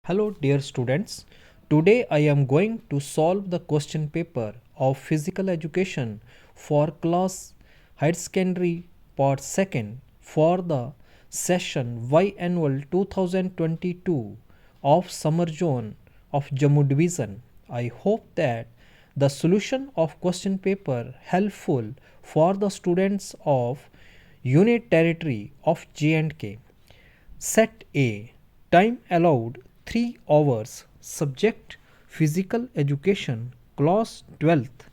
Hello dear students, today I am going to solve the question paper of physical education for class higher secondary part 2nd for the session Y-Annual 2022 of Summer Zone of Jammu Division. I hope that the solution of question paper helpful for the students of unit territory of J&K. Set A. Time allowed 3 hours. Subject Physical Education, Class 12th.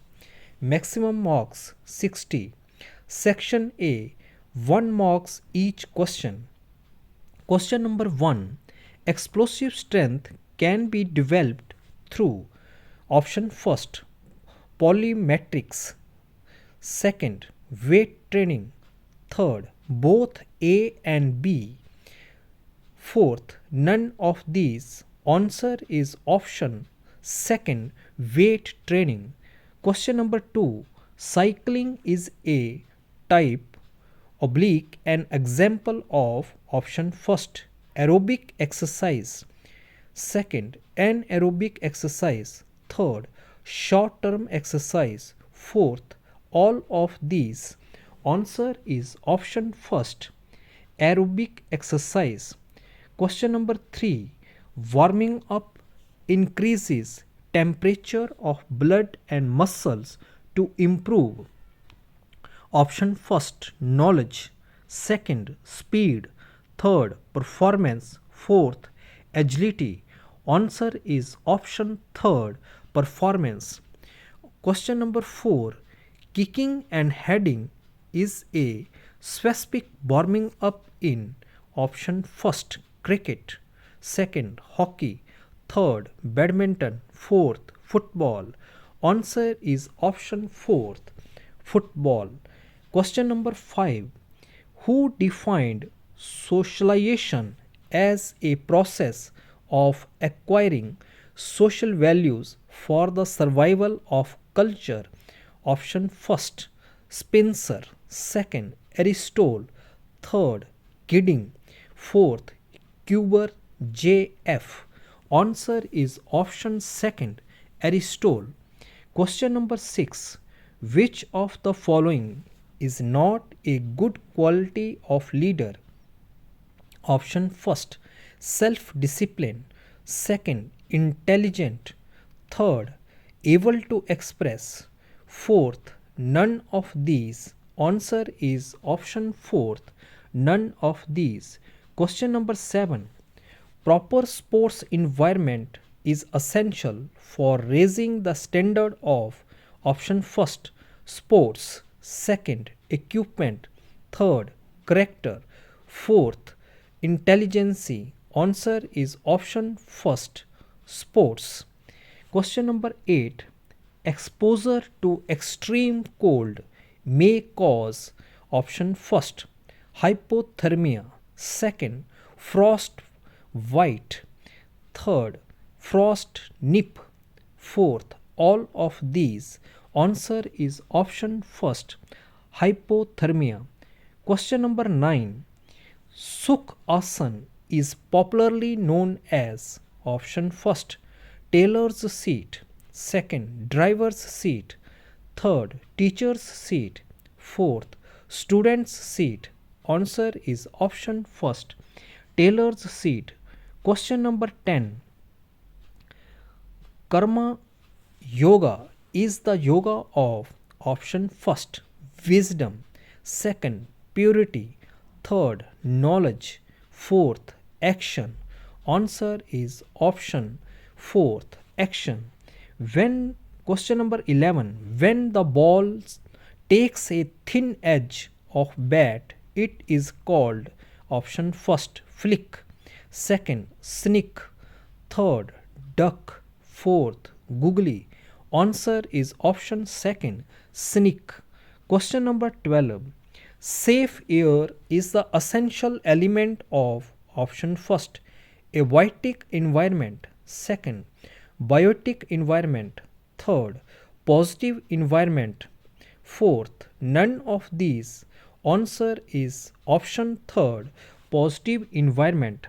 Maximum marks 60. Section A. 1 marks each question. Question number 1. Explosive strength can be developed through option first, polymetrics. Second, weight training. Third, both A and B. Fourth, none of these. Answer is option second, weight training. Question number 2. Cycling is a type oblique an example of option first, aerobic exercise. Second, anaerobic exercise. Third, short term exercise. Fourth, all of these. Answer is option first, aerobic exercise. Question number 3. Warming up increases temperature of blood and muscles to improve. Option first, knowledge. Second, speed. Third, performance. Fourth, agility. Answer is option third, performance. Question number 4. Kicking and heading is a specific warming up in option first, cricket. Second, hockey. Third, badminton. Fourth, football. Answer is option fourth, football. Question number 5. Who defined socialization as a process of acquiring social values for the survival of culture? Option first, Spencer. Second, Aristotle. Third, Gidding. Fourth, Cuber J.F. Answer is option second, Aristotle. Question number 6. Which of the following is not a good quality of leader? Option first, self-discipline. Second, intelligent. Third, able to express. Fourth, none of these. Answer is option fourth, none of these. Question number 7. Proper sports environment is essential for raising the standard of option first, sports. Second, equipment. Third, character. Fourth, intelligence. Answer is option first, sports. Question number 8. Exposure to extreme cold may cause option first, hypothermia. Second, frost white. Third, frost nip. Fourth, all of these. Answer is option first, hypothermia. Question number 9. Sukh Asan is popularly known as option first, tailor's seat. Second, driver's seat. Third, teacher's seat. Fourth, student's seat. Answer is option first, tailor's seat. Question number 10. Karma yoga is the yoga of option first, wisdom. Second, purity. Third, knowledge. Fourth, action. Answer is option fourth, action. When question number 11. When the ball takes a thin edge of bat, it is called option first, flick. Second, sneak. Third, duck. Fourth, googly. Answer is option second, sneak. Question number 12. Safe air is the essential element of option first, abiotic environment. Second, biotic environment. Third, positive environment. Fourth, none of these. Answer is option third, positive environment.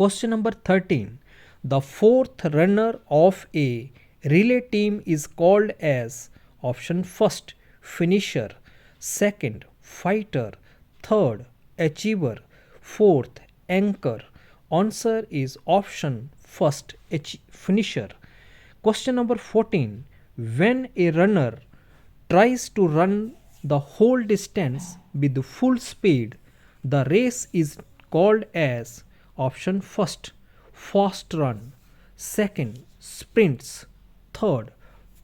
Question number 13. The fourth runner of a relay team is called as option first finisher, second fighter, third achiever, fourth anchor. Answer is option first finisher. Question number 14. When a runner tries to run the whole distance with full speed, the race is called as option first fast run, second sprints, third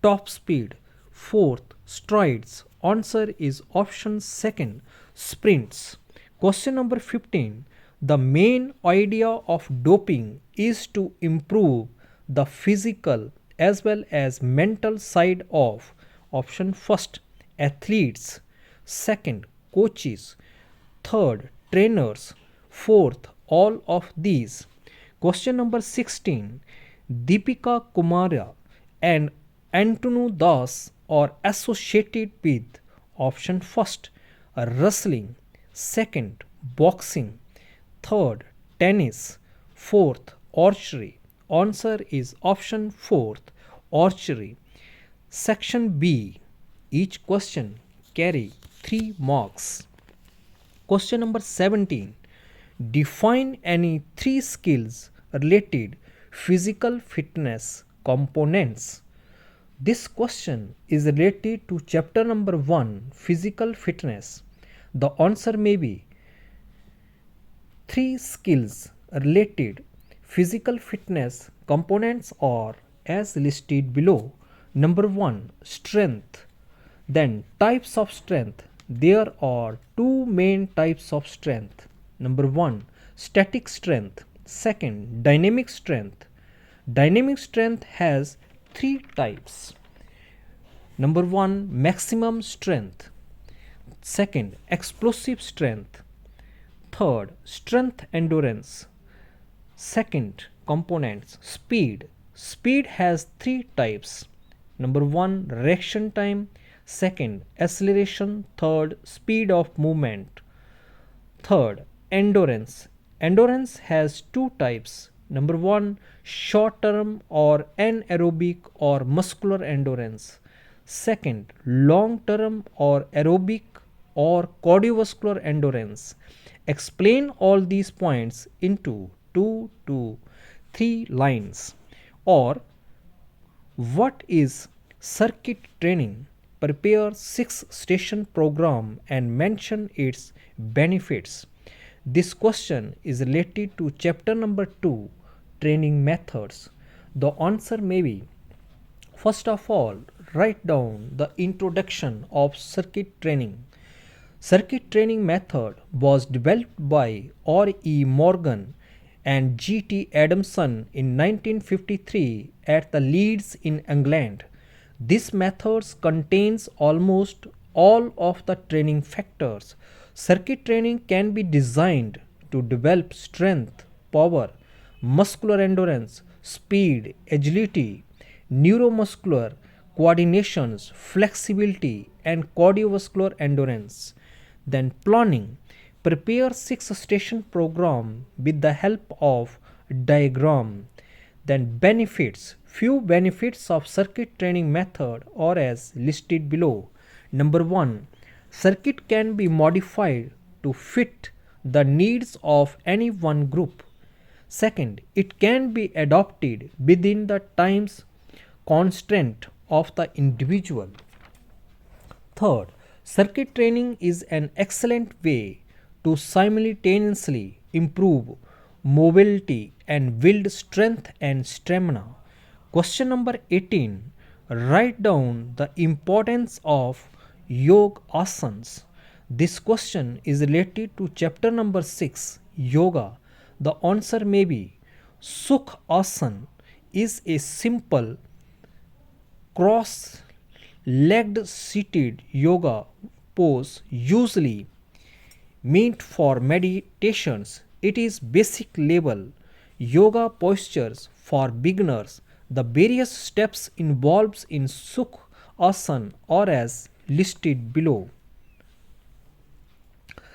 top speed, fourth strides. Answer is option second sprints. Question number 15. The main idea of doping is to improve the physical as well as mental side of option first athletes, second coaches, third trainers, fourth all of these. Question number 16. Deepika Kumara and Antonu Das are associated with option first wrestling, second boxing, third tennis, fourth archery. Answer is option fourth archery. Section B. Each question carry 3 marks. Question number 17. Define any 3 skills related physical fitness components. This question is related to chapter number 1 physical fitness. The answer may be 3 skills related physical fitness components are as listed below. Number 1 strength. Then types of strength. There are 2 main types of strength. Number 1 static strength, second dynamic strength. Dynamic strength has 3 types. Number 1 maximum strength, second explosive strength, third strength endurance. Second components speed. Speed has 3 types. Number 1 reaction time, second acceleration, third speed of movement. Third endurance. Endurance has 2 types. Number 1 short term or anaerobic or muscular endurance. Second long term or aerobic or cardiovascular endurance. Explain all these points into 2 to 3 lines. Or what is circuit training? Prepare 6 station program and mention its benefits. This question is related to chapter number 2 training methods. The answer may be, first of all, write down the introduction of circuit training. Circuit training method was developed by R.E. Morgan and G.T. Adamson in 1953 at the Leeds in England. This method contains almost all of the training factors. Circuit training can be designed to develop strength, power, muscular endurance, speed, agility, neuromuscular coordinations, flexibility, and cardiovascular endurance. Then planning. Prepare 6 station program with the help of diagram. Then benefits. Few benefits of circuit training method are as listed below. Number 1. Circuit can be modified to fit the needs of any one group. Second, it can be adopted within the times constraint of the individual. Third, circuit training is an excellent way to simultaneously improve mobility and build strength and stamina. Question number 18. Write down the importance of yoga asanas. This question is related to chapter number 6 yoga. The answer may be Sukh asana is a simple cross-legged seated yoga pose usually meant for meditations. It is basic level yoga postures for beginners. The various steps involved in Sukh asana are as listed below.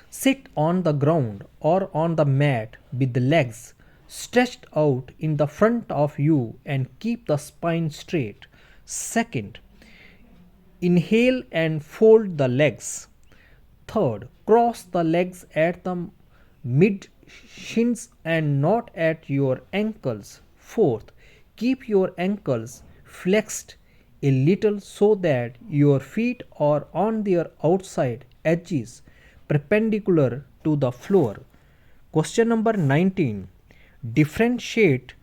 Sit on the ground or on the mat with the legs stretched out in the front of you and keep the spine straight. Second, inhale and fold the legs. Third, cross the legs at the mid shins and not at your ankles. Fourth, keep your ankles flexed a little so that your feet are on their outside edges perpendicular to the floor. Question number 19. Differentiate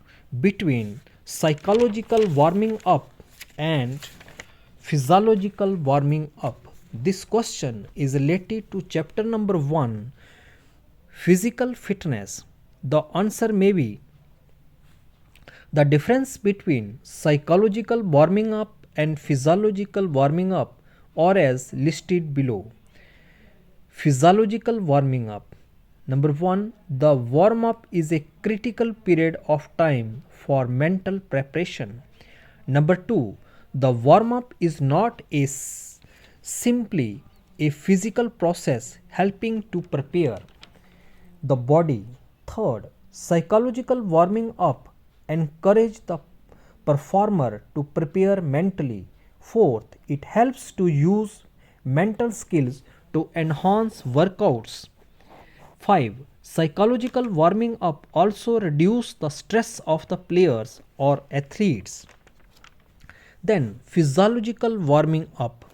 between psychological warming up and physiological warming up. This question is related to chapter number 1, physical fitness. The answer may be the difference between psychological warming up and physiological warming up or as listed below. Physiological warming up. Number 1, the warm up is a critical period of time for mental preparation. Number 2, the warm up is not simply a physical process helping to prepare the body. Third, psychological warming up encourages the performer to prepare mentally. Fourth, it helps to use mental skills to enhance workouts. 5. Psychological warming up also reduces the stress of the players or athletes. Then physiological warming up.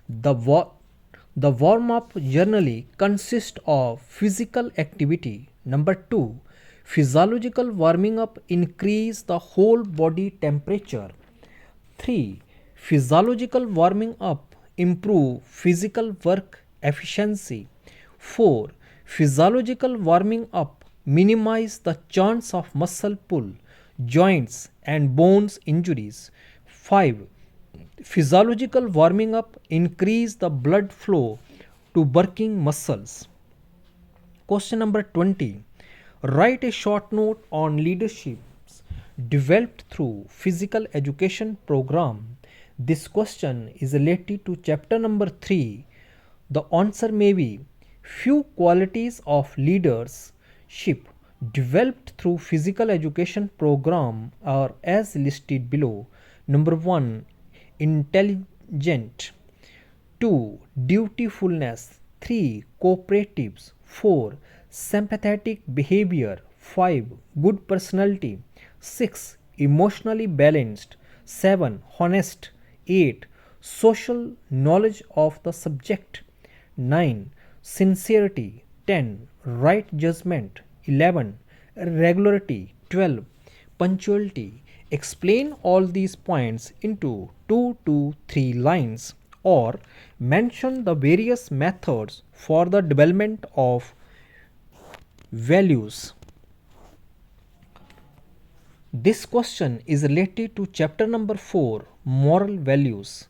The warm up generally consists of physical activity. Number 2, physiological warming up increase the whole body temperature. 3. Physiological warming up improve physical work efficiency. 4. Physiological warming up minimize the chance of muscle pull, joints and bones injuries. 5. Physiological warming up increase the blood flow to working muscles. Question number 20. Write a short note on leadership developed through physical education program. This question is related to chapter number 3. The answer may be few qualities of leadership developed through physical education program are as listed below. Number 1, intelligent. 2, dutifulness. 3, cooperatives. 4, sympathetic behavior. 5, good personality. 6, emotionally balanced. 7, honest. 8, social knowledge of the subject. 9, sincerity. 10, right judgment. 11, regularity. 12, punctuality. Explain all these points into 2 to 3 lines or mention the various methods for the development of values. This question is related to chapter number 4, moral values.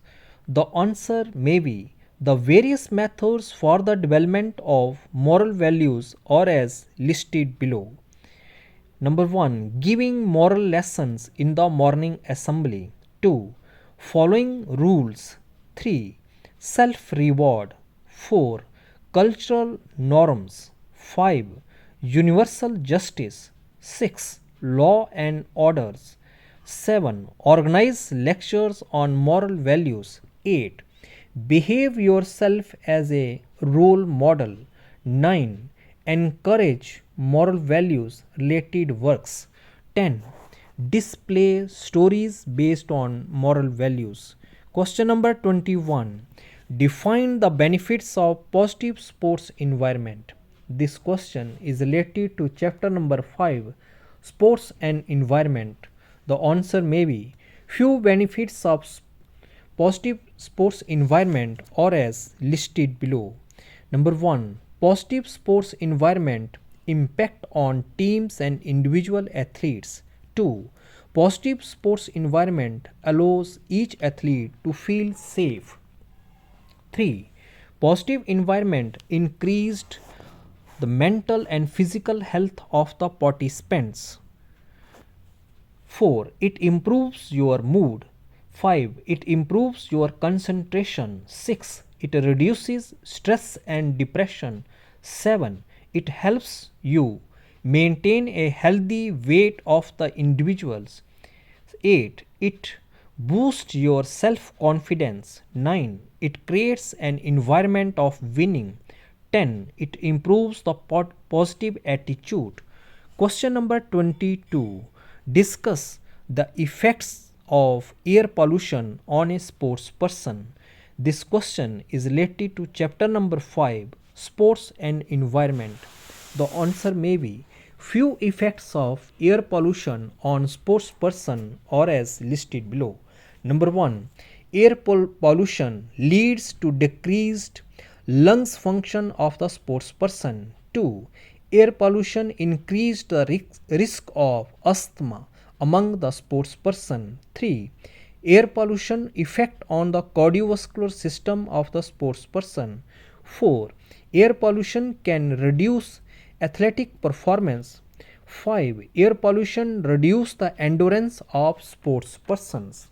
The answer may be the various methods for the development of moral values are as listed below. Number 1, giving moral lessons in the morning assembly. 2, following rules. 3, self-reward. 4, cultural norms. 5, universal justice. 6, law and orders. 7, organize lectures on moral values. 8, behave yourself as a role model. 9, encourage moral values related works. 10, display stories based on moral values. Question number 21, define the benefits of positive sports environment. This question is related to chapter number 5, sports and environment. The answer may be few benefits of positive sports environment are as listed below. Number 1, positive sports environment impact on teams and individual athletes. 2, positive sports environment allows each athlete to feel safe. 3, positive environment increased the mental and physical health of the participants. 4, it improves your mood. 5, it improves your concentration. 6, it reduces stress and depression. 7, it helps you maintain a healthy weight of the individuals. 8. It boosts your self-confidence. 9. It creates an environment of winning. 10. It improves the positive attitude. Question number 22. Discuss the effects of air pollution on a sports person. This question is related to chapter number 5, Sports and Environment. The answer may be few effects of air pollution on sports person are as listed below. Number 1. Air pollution leads to decreased lungs function of the sports person. 2. Air pollution increased the risk of asthma among the sports person. 3. Air pollution effect on the cardiovascular system of the sports person. 4. Air pollution can reduce athletic performance. 5. Air pollution reduce the endurance of sports persons.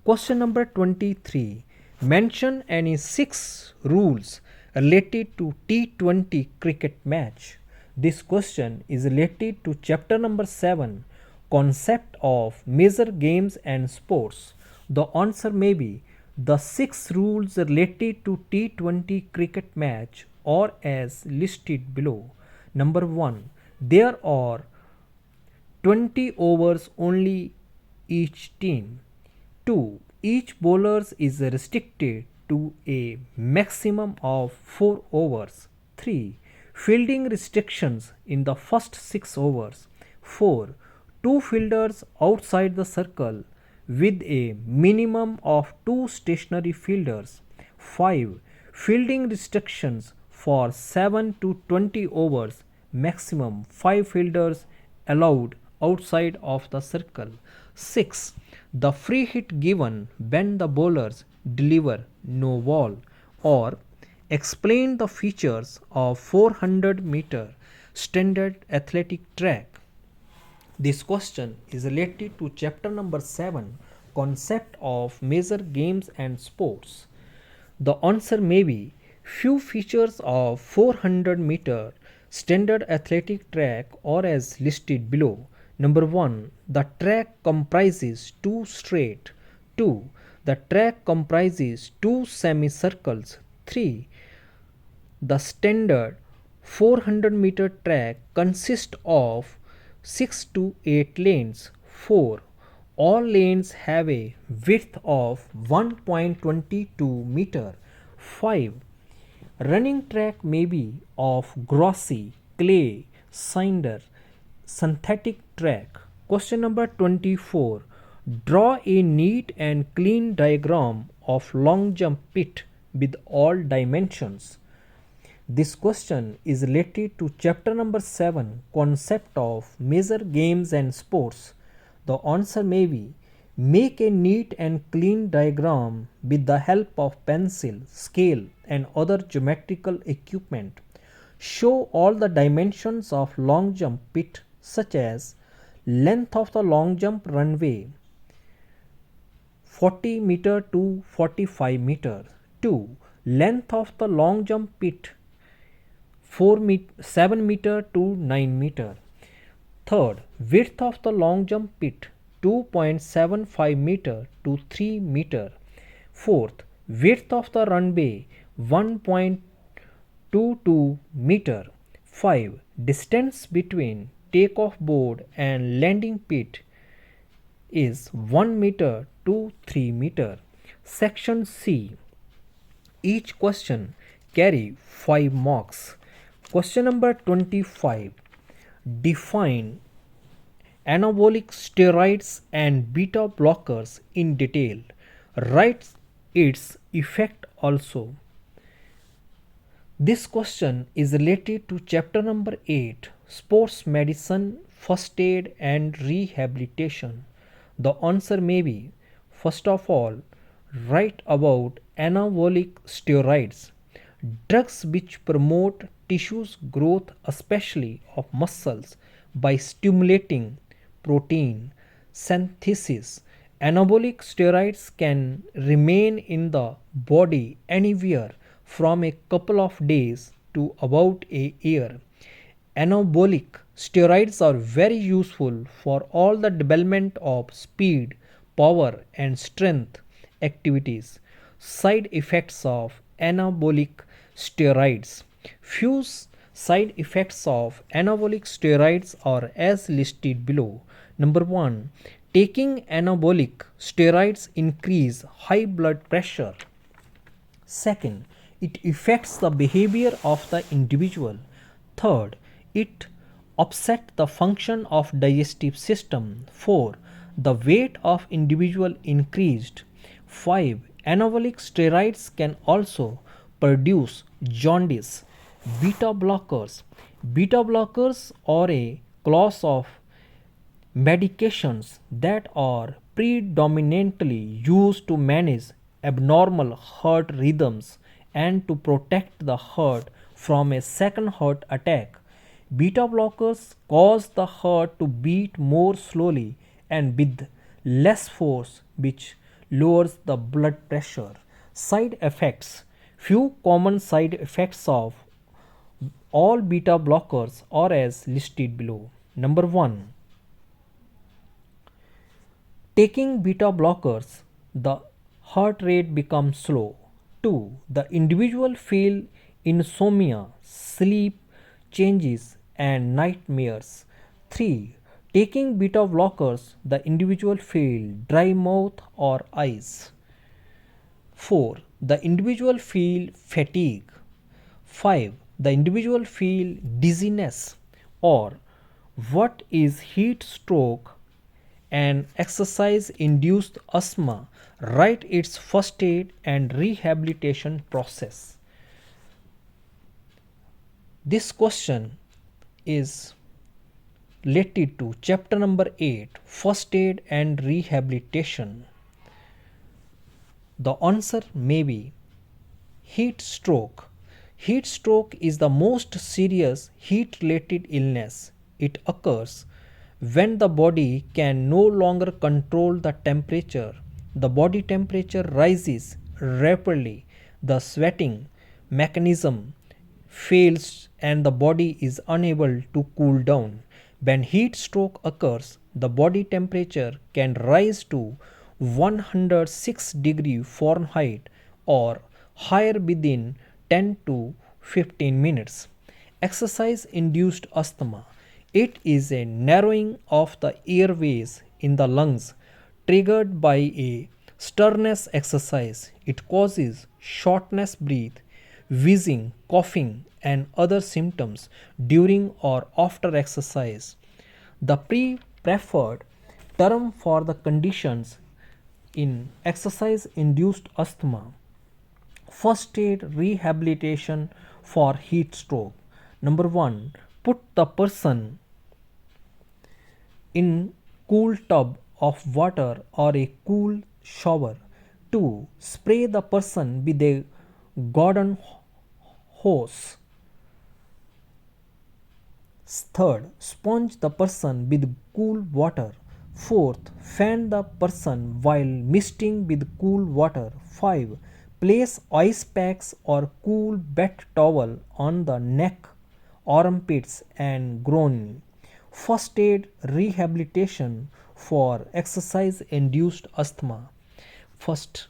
Question number 23. Mention any 6 rules related to T20 cricket match. This question is related to chapter number 7, Concept of Major Games and Sports. The answer may be the 6 rules related to T20 cricket match are as listed below. Number 1. There are 20 overs only each team. 2. Each bowler is restricted to a maximum of 4 overs. 3. Fielding restrictions in the first 6 overs. 4. 2 fielders outside the circle with a minimum of 2 stationary fielders. 5. Fielding restrictions for 7 to 20 overs, maximum 5 fielders allowed outside of the circle. 6. The free hit given when the bowlers deliver no ball. Or explain the features of 400-meter standard athletic track. This question is related to chapter number 7, Concept of Major Games and Sports. The answer may be few features of 400-meter standard athletic track are as listed below. Number 1. The track comprises 2 straight. 2. The track comprises 2 semicircles. 3. The standard 400-meter track consists of 6 to 8 lanes. 4. All lanes have a width of 1.22 meter. 5. Running track may be of grassy, clay, cinder, synthetic track. Question number 24. Draw a neat and clean diagram of long jump pit with all dimensions. This question is related to chapter number 7, Concept of Major Games and Sports. The answer may be make a neat and clean diagram with the help of pencil, scale and other geometrical equipment. Show all the dimensions of long jump pit such as length of the long jump runway 40 meter to 45 meter. 2. Length of the long jump pit 7 meter to 9 meter. 3rd. Width of the long jump pit 2.75 meter to 3 meter. 4th. Width of the runway 1.22 meter. 5. Distance between takeoff board and landing pit is 1 meter to 3 meter. Section C. Each question carry 5 marks. Question number 25. Define anabolic steroids and beta blockers in detail. Write its effect also. This question is related to chapter number 8, Sports Medicine, First Aid and Rehabilitation. The answer may be, first of all, write about anabolic steroids, drugs which promote tissues growth, especially of muscles, by stimulating protein synthesis. Anabolic steroids can remain in the body anywhere from a couple of days to about a year. Anabolic steroids are very useful for all the development of speed, power, and strength activities. Side effects of anabolic steroids. Few side effects of anabolic steroids are as listed below. Number 1. Taking anabolic steroids increase high blood pressure. Second, it affects the behavior of the individual. Third, it upset the function of digestive system. 4. The weight of individual increased. 5. Anabolic steroids can also produce jaundice. Beta blockers. Beta blockers are a class of medications that are predominantly used to manage abnormal heart rhythms and to protect the heart from a second heart attack. Beta blockers cause the heart to beat more slowly and with less force, which lowers the blood pressure. Side effects. Few common side effects of all beta blockers are as listed below. Number 1. Taking beta blockers, the heart rate becomes slow. 2. The individual feel insomnia, sleep changes and nightmares. 3. Taking beta blockers, the individual feel dry mouth or eyes. 4. The individual feel fatigue. 5. The individual feel dizziness or what is heat stroke and exercise induced asthma. Write its first aid and rehabilitation process. This question is related to chapter number 8, first aid and rehabilitation. The answer may be heat stroke. Heat stroke is the most serious heat related illness. It occurs when the body can no longer control the temperature. The body temperature rises rapidly, the sweating mechanism fails and the body is unable to cool down. When heat stroke occurs, the body temperature can rise to 106 degree Fahrenheit or higher within 10 to 15 minutes. Exercise induced asthma. It is a narrowing of the airways in the lungs triggered by a strenuous exercise. It causes shortness breath, wheezing, coughing, and other symptoms during or after exercise. The preferred term for the conditions in exercise induced asthma. First aid rehabilitation for heat stroke. Number 1. Put the person in cool tub of water or a cool shower. 2. Spray the person with a garden hose. Third, sponge the person with cool water. Fourth, fan the person while misting with cool water. 5. Place ice packs or cool wet towel on the neck, armpits and groin. First aid rehabilitation for exercise induced asthma. First,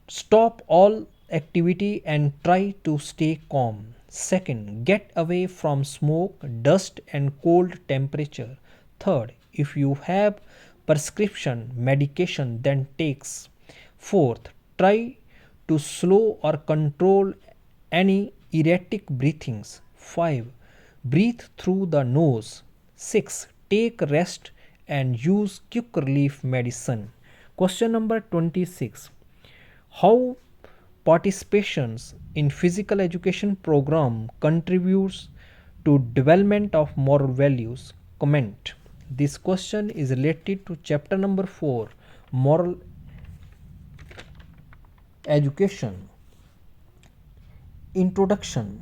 stop all activity and try to stay calm. Second, get away from smoke, dust and cold temperature. Third, if you have prescription medication then takes. Fourth, try to slow or control any erratic breathings. 5. Breathe through the nose. 6. Take rest and use quick relief medicine. Question number 26. How participations in physical education program contributes to development of moral values? Comment. This question is related to chapter number 4, moral education. Introduction.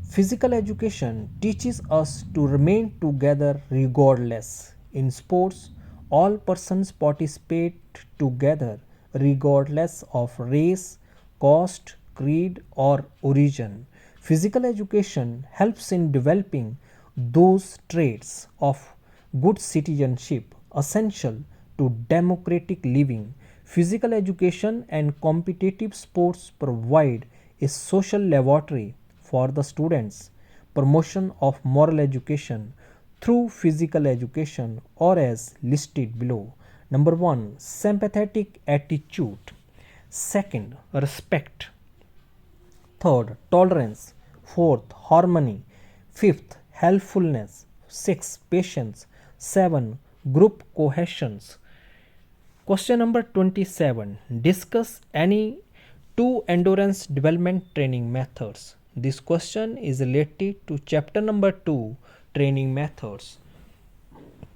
Physical education teaches us to remain together regardless. In sports, all persons participate together regardless of race, caste, creed, or origin. Physical education helps in developing those traits of good citizenship essential to democratic living. Physical education and competitive sports provide a social laboratory for the students. Promotion of moral education through physical education or as listed below. Number 1, sympathetic attitude. Second, respect. Third, tolerance. Fourth, harmony. Fifth, helpfulness. Sixth, patience. 7, group cohesion. Question number 27. Discuss any two endurance development training methods. This question is related to chapter number 2, training methods.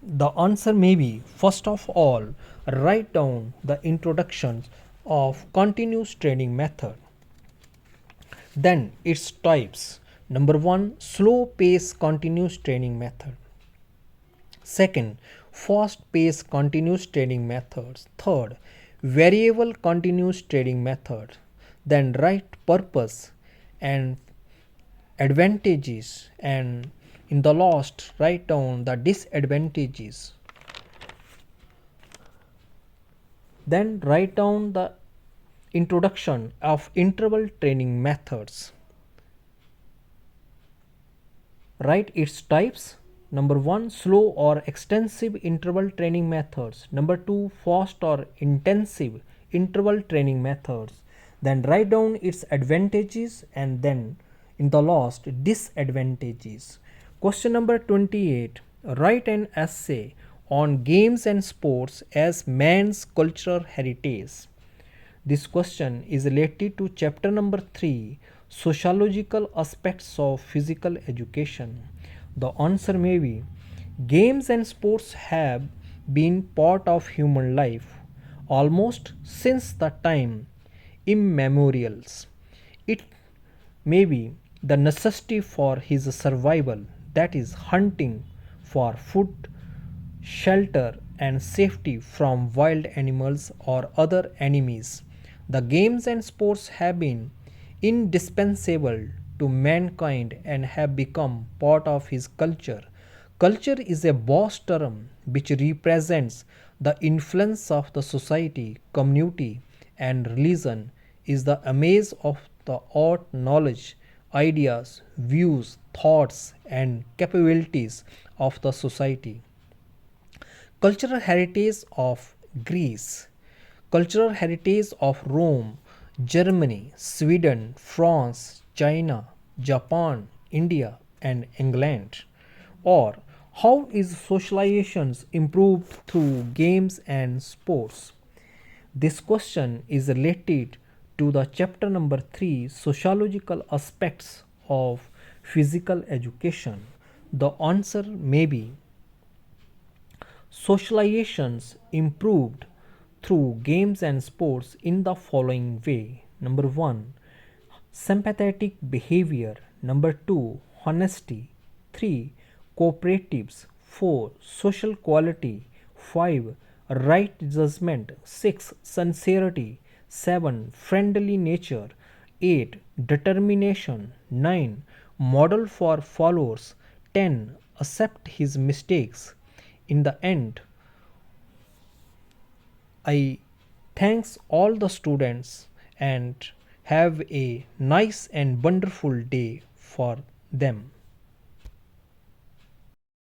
The answer may be, first of all, write down the introductions of continuous training method. Then its types. Number 1, slow pace continuous training method. Second, fast pace continuous training methods. Third, variable continuous training method. Then write purpose and advantages, and in the last write down the disadvantages. Then write down the introduction of interval training methods. Write its types. Number 1, slow or extensive interval training methods. Number 2, fast or intensive interval training methods. Then write down its advantages, and then in the last disadvantages. Question number 28. Write an essay on games and sports as man's cultural heritage. This question is related to chapter number 3, sociological aspects of physical education. The answer may be, games and sports have been part of human life almost since the time immemorials. It may be the necessity for his survival, that is, hunting for food, shelter, and safety from wild animals or other enemies. The games and sports have been indispensable to mankind and have become part of his culture. Culture is a vast term which represents the influence of the society, community, and religion, is the amaze of the art, knowledge, ideas, views, thoughts, and capabilities of the society. Cultural heritage of Greece, cultural heritage of Rome, Germany, Sweden, France, China, Japan, India, and England. Or how is socializations improved through games and sports? This question is related to the chapter number 3, sociological aspects of physical education. The answer may be, socializations improved through games and sports in the following way. Number 1, sympathetic behavior. Number 2, honesty. 3, cooperatives. 4, social quality. 5, right judgment. 6, sincerity. 7, friendly nature. 8, determination. 9, model for followers. 10, accept his mistakes. In the end, I thanks all the students and have a nice and wonderful day for them.